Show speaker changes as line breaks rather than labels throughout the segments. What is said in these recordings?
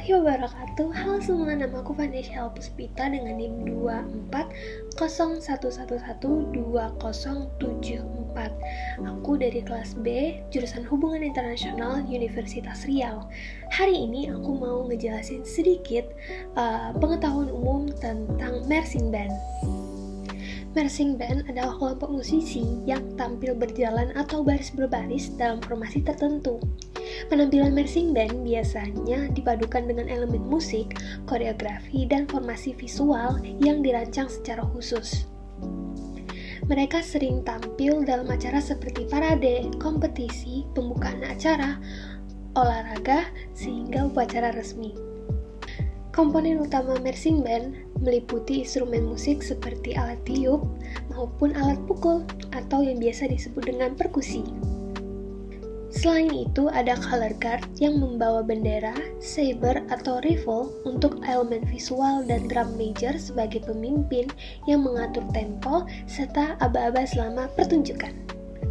warahmatullahi wabarakatuh. Halo semua, nama aku Vanessa Puspita dengan NIM 2401112074. Aku dari kelas B, jurusan Hubungan Internasional Universitas Riau. Hari ini aku mau ngejelasin sedikit pengetahuan umum tentang marching band. Marching band adalah kelompok musisi yang tampil berjalan atau baris berbaris dalam formasi tertentu. Penampilan marching band biasanya dipadukan dengan elemen musik, koreografi, dan formasi visual yang dirancang secara khusus. Mereka sering tampil dalam acara seperti parade, kompetisi, pembukaan acara, olahraga, sehingga upacara resmi. Komponen utama marching band meliputi instrumen musik seperti alat tiup maupun alat pukul atau yang biasa disebut dengan perkusi. Selain itu, ada color guard yang membawa bendera, saber atau rifle untuk elemen visual dan drum major sebagai pemimpin yang mengatur tempo serta aba-aba selama pertunjukan.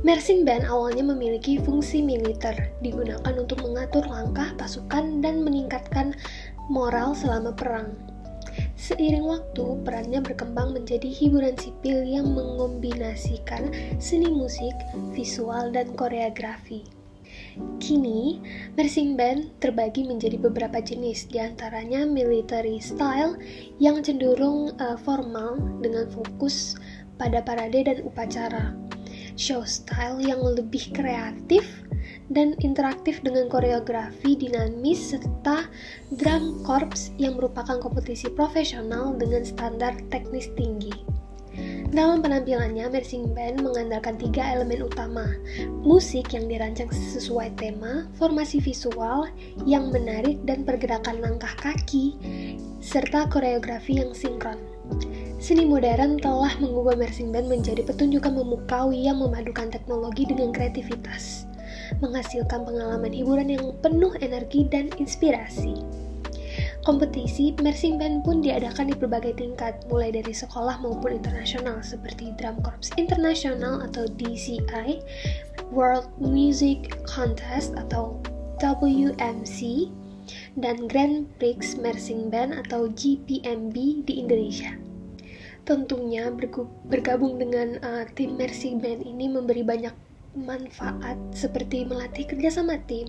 Marching band awalnya memiliki fungsi militer, digunakan untuk mengatur langkah pasukan dan meningkatkan moral selama perang. Seiring waktu, perannya berkembang menjadi hiburan sipil yang mengombinasikan seni musik, visual, dan koreografi. Kini, marching band terbagi menjadi beberapa jenis, diantaranya military style yang cenderung formal dengan fokus pada parade dan upacara, show style yang lebih kreatif dan interaktif dengan koreografi dinamis, serta drum corps yang merupakan kompetisi profesional dengan standar teknis tinggi. Dalam penampilannya, marching band mengandalkan 3 elemen utama: musik yang dirancang sesuai tema, formasi visual yang menarik dan pergerakan langkah kaki, serta koreografi yang sinkron. Seni modern telah mengubah marching band menjadi pertunjukan memukawi yang memadukan teknologi dengan kreativitas, menghasilkan pengalaman hiburan yang penuh energi dan inspirasi. Kompetisi marching band pun diadakan di berbagai tingkat, mulai dari sekolah maupun internasional seperti Drum Corps Internasional atau DCI, World Music Contest atau WMC, dan Grand Prix Marching Band atau GPMB di Indonesia. Tentunya bergabung dengan tim marching band ini memberi banyak manfaat seperti melatih kerjasama tim,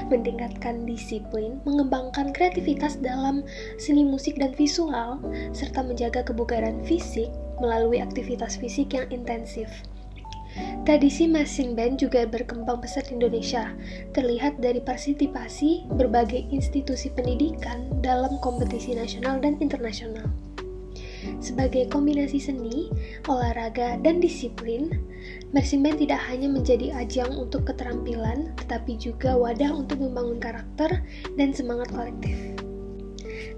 meningkatkan disiplin, mengembangkan kreativitas dalam seni musik dan visual, serta menjaga kebugaran fisik melalui aktivitas fisik yang intensif. Tradisi marching band juga berkembang pesat di Indonesia, terlihat dari partisipasi berbagai institusi pendidikan dalam kompetisi nasional dan internasional. Sebagai kombinasi seni, olahraga, dan disiplin, marching band tidak hanya menjadi ajang untuk keterampilan, tetapi juga wadah untuk membangun karakter dan semangat kolektif.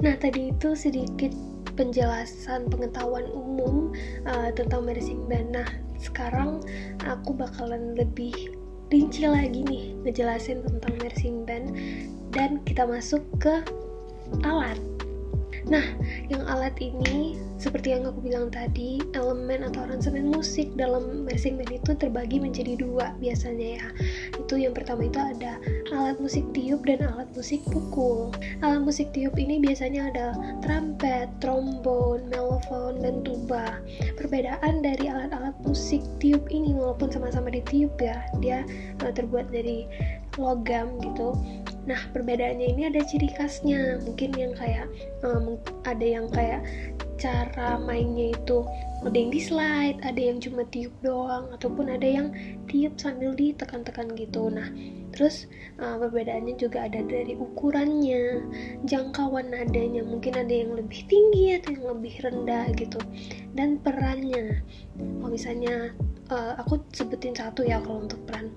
Nah, tadi itu sedikit penjelasan pengetahuan umum tentang marching band. Nah, sekarang aku bakalan lebih rinci lagi nih ngejelasin tentang marching band, dan kita masuk ke alat. Nah, yang alat ini, seperti yang aku bilang tadi, elemen atau aransemen musik dalam marching band itu terbagi menjadi 2 biasanya ya. Itu yang pertama itu ada alat musik tiup dan alat musik pukul. Alat musik tiup ini biasanya ada trompet, trombon, melofon, dan tuba. Perbedaan dari alat-alat musik tiup ini, walaupun sama-sama ditiup ya, dia terbuat dari logam gitu. Nah, perbedaannya ini ada ciri khasnya. Mungkin yang kayak ada yang kayak cara mainnya itu ada yang di slide, ada yang cuma tiup doang, ataupun ada yang tiup sambil ditekan-tekan gitu. Nah, terus perbedaannya juga ada dari ukurannya, jangkauan nadanya, mungkin ada yang lebih tinggi atau yang lebih rendah gitu, dan perannya. Kalau misalnya aku sebutin satu ya, kalau untuk peran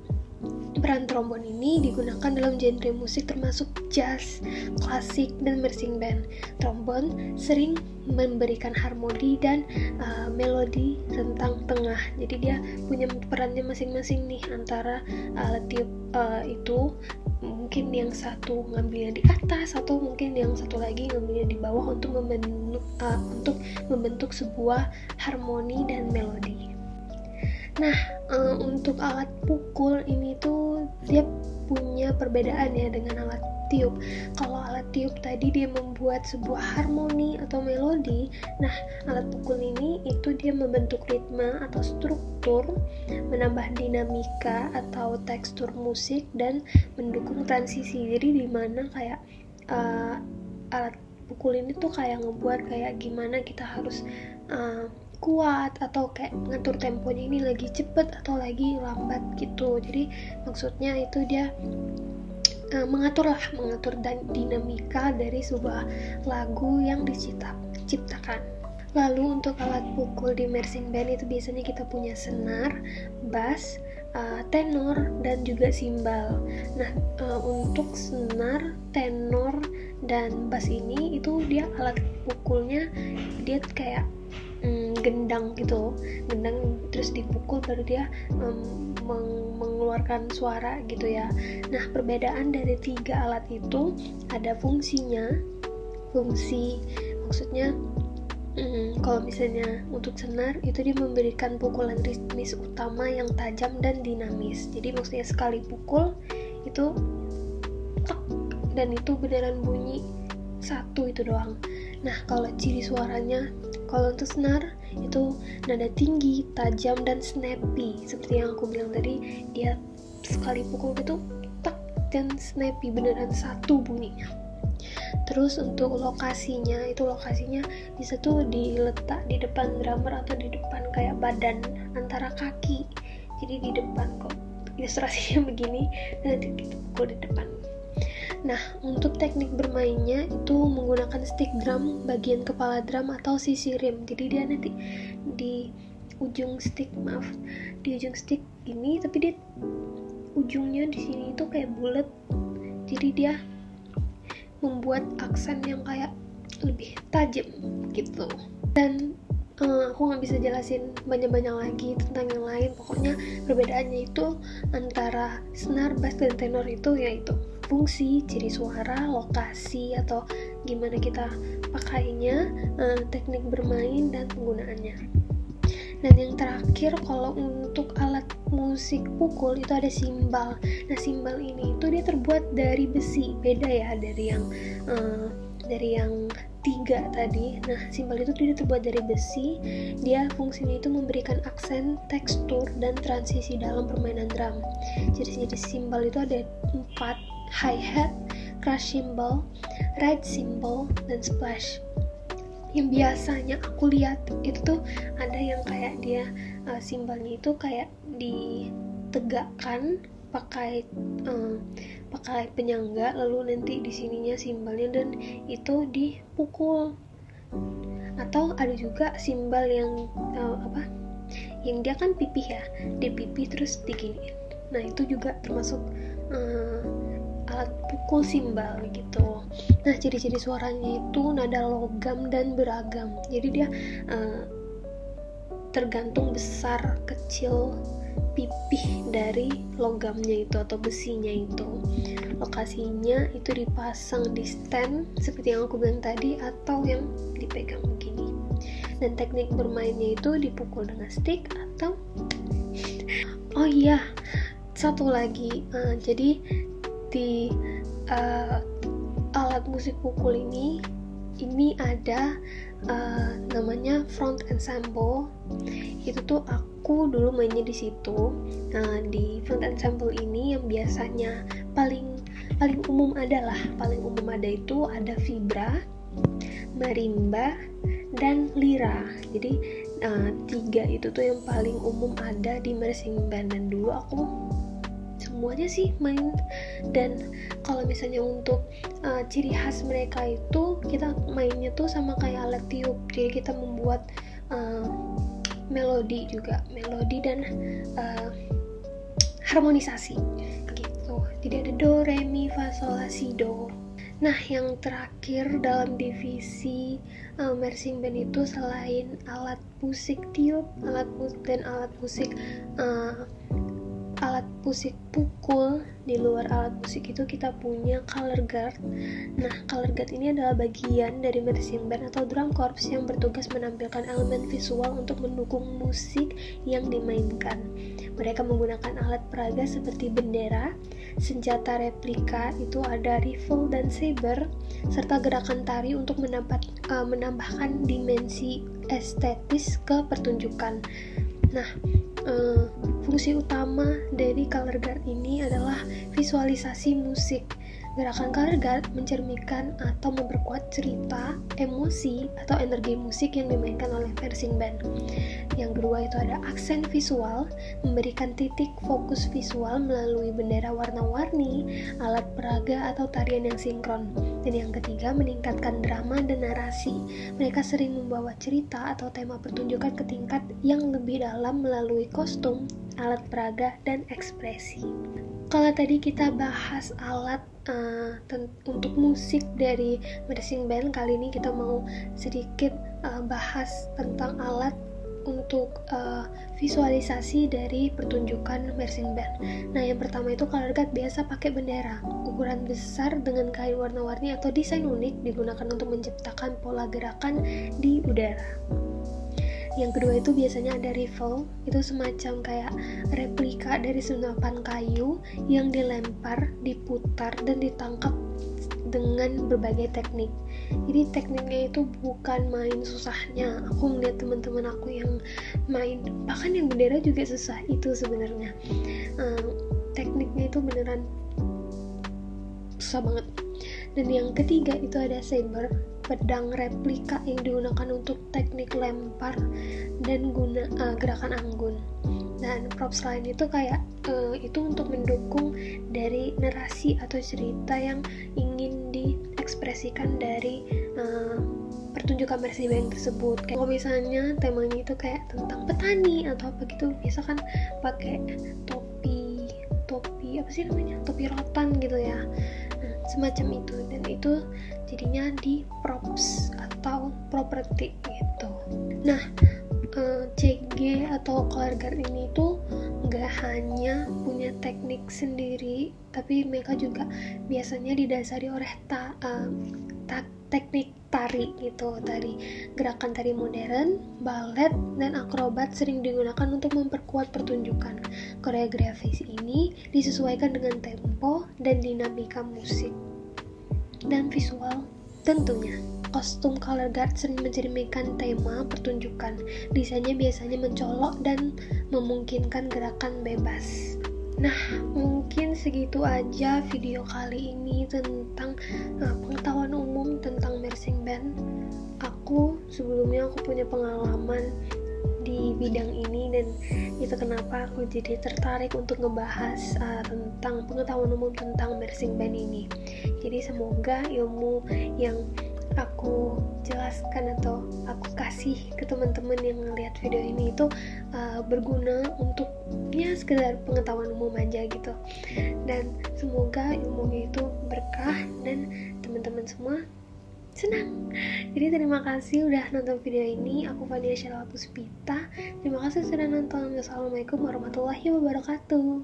trombon ini digunakan dalam genre musik termasuk jazz, klasik, dan marching band. Trombon sering memberikan harmoni dan melodi rentang tengah. Jadi dia punya perannya masing-masing nih, antara alat tiup itu mungkin yang satu ngambilnya di atas atau mungkin yang satu lagi ngambilnya di bawah untuk membentuk sebuah harmoni dan melodi. Nah, untuk alat pukul ini tuh dia punya perbedaan ya dengan alat tiup. Kalau alat tiup tadi dia membuat sebuah harmoni atau melodi, nah alat pukul ini itu dia membentuk ritme atau struktur, menambah dinamika atau tekstur musik, dan mendukung transisi. Jadi dimana kayak alat pukul ini tuh kayak ngebuat kayak gimana kita harus kuat, atau kayak ngatur temponya ini lagi cepet atau lagi lambat gitu. Jadi maksudnya itu dia mengatur dinamika dari sebuah lagu yang diciptakan. Lalu untuk alat pukul di marching band itu biasanya kita punya senar, bass, tenor, dan juga simbal. Nah, untuk senar, tenor, dan bass ini itu dia alat pukulnya dia kayak gendang gitu, gendang terus dipukul baru dia mengeluarkan suara gitu ya. Nah, perbedaan dari 3 alat itu ada fungsinya. Fungsi maksudnya kalau misalnya untuk senar itu dia memberikan pukulan ritmis utama yang tajam dan dinamis. Jadi maksudnya sekali pukul itu tek, dan itu beneran bunyi satu itu doang. Nah, kalau ciri suaranya, kalau untuk senar itu nada tinggi, tajam, dan snappy. Seperti yang aku bilang tadi, dia sekali pukul gitu tak, dan snappy, beneran satu bunyinya. Terus untuk lokasinya bisa tuh diletak di depan drummer atau di depan kayak badan antara kaki. Jadi di depan kok ilustrasinya begini, dan nanti kita pukul di depan. Nah, untuk teknik bermainnya itu menggunakan stick drum, bagian kepala drum atau sisi rim. Jadi dia nanti di ujung stick ini, tapi dia ujungnya di sini itu kayak bulat. Jadi dia membuat aksen yang kayak lebih tajam gitu. Dan aku nggak bisa jelasin banyak-banyak lagi tentang yang lain. Pokoknya perbedaannya itu antara senar, bass, dan tenor itu yaitu fungsi, ciri suara, lokasi atau gimana kita pakainya, teknik bermain, dan penggunaannya. Dan yang terakhir, kalau untuk alat musik pukul itu ada simbal. Nah, simbal ini itu dia terbuat dari besi, beda ya dari yang 3 tadi. Nah, simbal itu dia terbuat dari besi. Dia fungsinya itu memberikan aksen, tekstur, dan transisi dalam permainan drum. Jadi simbal itu ada 4: hi-hat, crash cymbal, ride cymbal, dan splash. Yang biasanya aku lihat itu tuh ada yang kayak dia simbalnya itu kayak ditegakkan pakai penyangga, lalu nanti di sininya simbalnya dan itu dipukul. Atau ada juga simbal yang yang dia kan pipih ya, dipipih terus diginiin. Nah, itu juga termasuk alat pukul simbal gitu. Nah, ciri-ciri suaranya itu nada logam dan beragam. Jadi dia tergantung besar kecil pipih dari logamnya itu atau besinya itu. Lokasinya itu dipasang di stand seperti yang aku bilang tadi, atau yang dipegang begini. Dan teknik bermainnya itu dipukul dengan stick atau oh iya, satu lagi, jadi di alat musik pukul ini ada namanya front ensemble. Itu tuh aku dulu mainnya di situ. Nah, di front ensemble ini yang biasanya paling umum ada itu ada vibra, marimba, dan lira. Jadi 3 itu tuh yang paling umum ada di marching band, dan dulu aku semuanya sih main. Dan kalau misalnya untuk ciri khas mereka itu kita mainnya tuh sama kayak alat tiup. Jadi kita membuat melodi dan harmonisasi gitu. Jadi ada do, re, mi, fa, sol, la, si, do. Nah, yang terakhir dalam divisi marching band itu selain alat musik tiup, alat musik alat musik pukul, di luar alat musik itu kita punya color guard. Nah, color guard ini adalah bagian dari marching band atau drum corps yang bertugas menampilkan elemen visual untuk mendukung musik yang dimainkan. Mereka menggunakan alat peraga seperti bendera, senjata replika itu ada rifle dan saber, serta gerakan tari untuk menambahkan dimensi estetis ke pertunjukan. Nah, fungsi utama dari color guard ini adalah visualisasi musik. Gerakan color guard mencerminkan atau memperkuat cerita, emosi, atau energi musik yang dimainkan oleh marching band. Yang kedua itu ada aksen visual, memberikan titik fokus visual melalui bendera warna-warni, alat peraga, atau tarian yang sinkron. Dan yang ketiga, meningkatkan drama dan narasi. Mereka sering membawa cerita atau tema pertunjukan ke tingkat yang lebih dalam melalui kostum, alat peraga, dan ekspresi. Kalau tadi kita bahas alat untuk musik dari marching band, kali ini kita mau sedikit bahas tentang alat untuk visualisasi dari pertunjukan marching band. Nah, yang pertama itu color guard biasa pakai bendera ukuran besar dengan kain warna-warni atau desain unik, digunakan untuk menciptakan pola gerakan di udara. Yang kedua itu biasanya ada rifle, itu semacam kayak replika dari senapan kayu yang dilempar, diputar, dan ditangkap dengan berbagai teknik. Jadi tekniknya itu bukan main susahnya. Aku melihat teman-teman aku yang main, bahkan yang bendera juga susah itu sebenarnya. Tekniknya itu beneran susah banget. Dan yang ketiga itu ada saber, pedang replika yang digunakan untuk teknik lempar dan gerakan anggun. Dan props lain itu kayak itu untuk mendukung dari narasi atau cerita yang ingin diekspresikan dari pertunjukan marching band tersebut. Kayak kalau misalnya temanya itu kayak tentang petani atau apa gitu, biasa kan pakai topi apa sih namanya, topi rotan gitu ya. Nah, semacam itu, dan itu jadinya di props atau properti gitu. Nah, CG atau color guard ini tuh nggak hanya punya teknik sendiri, tapi mereka juga biasanya didasari oleh teknik tari gitu. Gerakan tari modern, balet, dan akrobat sering digunakan untuk memperkuat pertunjukan. Koreografi ini disesuaikan dengan tempo dan dinamika musik dan visual tentunya. Kostum color guard sering mencerminkan tema pertunjukan. Desainnya biasanya mencolok dan memungkinkan gerakan bebas. Nah, mungkin segitu aja video kali ini tentang pengetahuan umum tentang marching band. Sebelumnya aku punya pengalaman di bidang ini, dan itu kenapa aku jadi tertarik untuk ngebahas tentang pengetahuan umum tentang marching band ini. Jadi semoga ilmu yang aku jelaskan atau aku kasih ke teman-teman yang ngeliat video ini itu berguna untuk ya sekedar pengetahuan umum aja gitu, dan semoga ilmunya itu berkah dan teman-teman semua senang. Jadi terima kasih udah nonton video ini. Aku Fania Syarah Puspita. Terima kasih sudah nonton. Wassalamualaikum warahmatullahi wabarakatuh.